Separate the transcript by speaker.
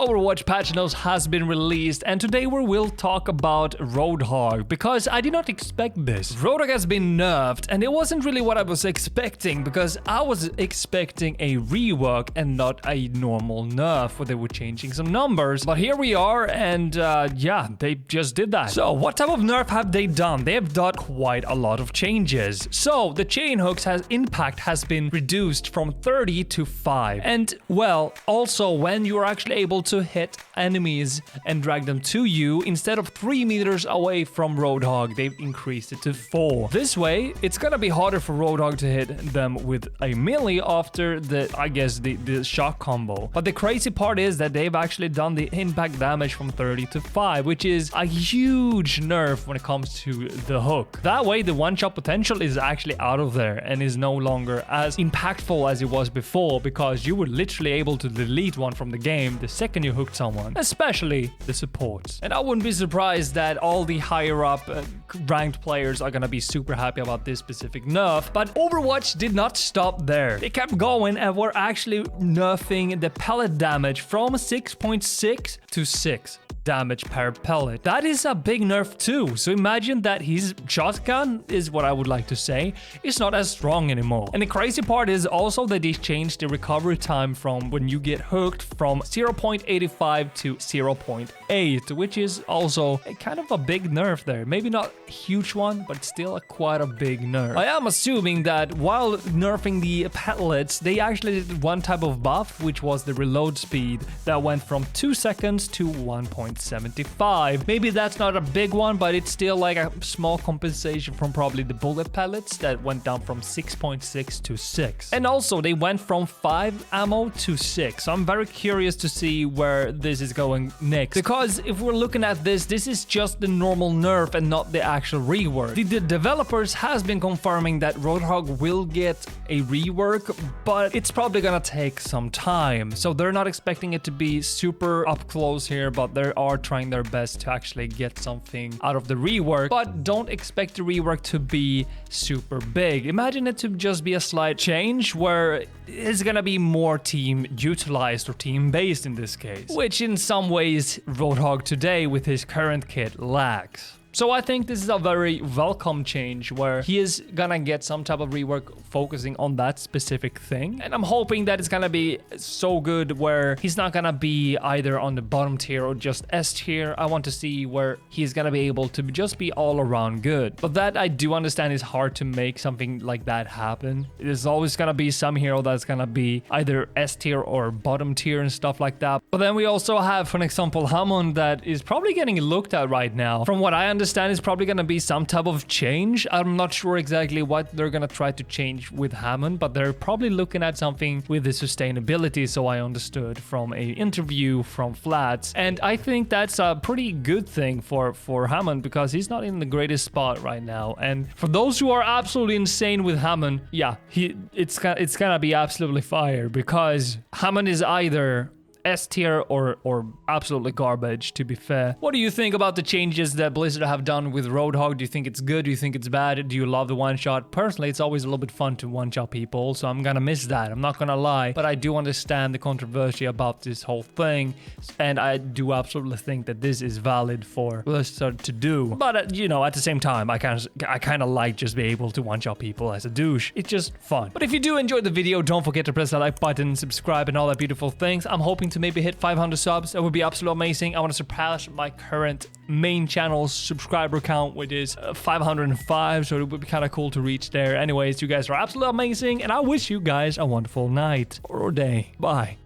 Speaker 1: Overwatch patch notes has been released, and today we will talk about Roadhog, because I did not expect this. Roadhog has been nerfed, and it wasn't really what I was expecting, because I was expecting a rework and not a normal nerf where they were changing some numbers. But here we are, and yeah, they just did that. So what type of nerf have they done? They have done quite a lot of changes. So the chain hooks impact has been reduced from 30 to 5. And well, also when you are actually able to hit enemies and drag them to you, instead of 3 meters away from Roadhog, they've increased it to 4. This way, it's gonna be harder for Roadhog to hit them with a melee after the shock combo. But the crazy part is that they've actually done the impact damage from 30 to 5, which is a huge nerf when it comes to the hook. That way, the one-shot potential is actually out of there and is no longer as impactful as it was before, because you were literally able to delete one from the game the second you hooked someone, especially the supports. And I wouldn't be surprised that all the higher up ranked players are gonna be super happy about this specific nerf. But Overwatch did not stop there. They kept going and were actually nerfing the pellet damage from 6.6 to 6 damage per pellet. That is a big nerf too. So imagine that his shotgun, is what I would like to say, is not as strong anymore. And the crazy part is also that they changed the recovery time from when you get hooked from 0.85 to 0.8, which is also a kind of a big nerf there. Maybe not a huge one, but still quite a big nerf. I am assuming that while nerfing the pellets, they actually did one type of buff, which was the reload speed that went from 2 seconds to 1.75. Maybe that's not a big one, but it's still like a small compensation from probably the bullet pellets that went down from 6.6 to 6. And also they went from 5 ammo to 6. So I'm very curious to see where this is going next, because if we're looking at this is just the normal nerf and not the actual rework. The developers has been confirming that Roadhog will get a rework, but it's probably gonna take some time. So they're not expecting it to be super up close here, but they are trying their best to actually get something out of the rework. But don't expect the rework to be super big. Imagine it to just be a slight change where it's gonna be more team utilized or team based in this case, which in some ways Roadhog today with his current kit lacks. So I think this is a very welcome change where he is gonna get some type of rework focusing on that specific thing. And I'm hoping that it's gonna be so good where he's not gonna be either on the bottom tier or just S tier. I want to see where he's gonna be able to just be all around good. But that I do understand is hard to make something like that happen. There's always gonna be some hero that's gonna be either S tier or bottom tier and stuff like that. But then we also have, for example, Hammond that is probably getting looked at right now. From what I understand, is probably going to be some type of change. I'm not sure exactly what they're going to try to change with Hammond, but they're probably looking at something with the sustainability, so I understood from an interview from Flats. And I think that's a pretty good thing for Hammond, because he's not in the greatest spot right now. And for those who are absolutely insane with Hammond, yeah, it's gonna be absolutely fire, because Hammond is either S tier or absolutely garbage, to be fair. What do you think about the changes that Blizzard have done with Roadhog? Do you think it's good? Do you think it's bad? Do you love the one-shot? Personally, it's always a little bit fun to one-shot people, so I'm gonna miss that. I'm not gonna lie, but I do understand the controversy about this whole thing, and I do absolutely think that this is valid for Blizzard to do. But, you know, at the same time, I kind of like just being able to one-shot people as a douche. It's just fun. But if you do enjoy the video, don't forget to press that like button, subscribe, and all that beautiful things. I'm hoping to maybe hit 500 subs. That would be absolutely amazing. I want to surpass my current main channel's subscriber count, which is 505, so it would be kind of cool to reach there. Anyways, you guys are absolutely amazing, and I wish you guys a wonderful night or day. Bye.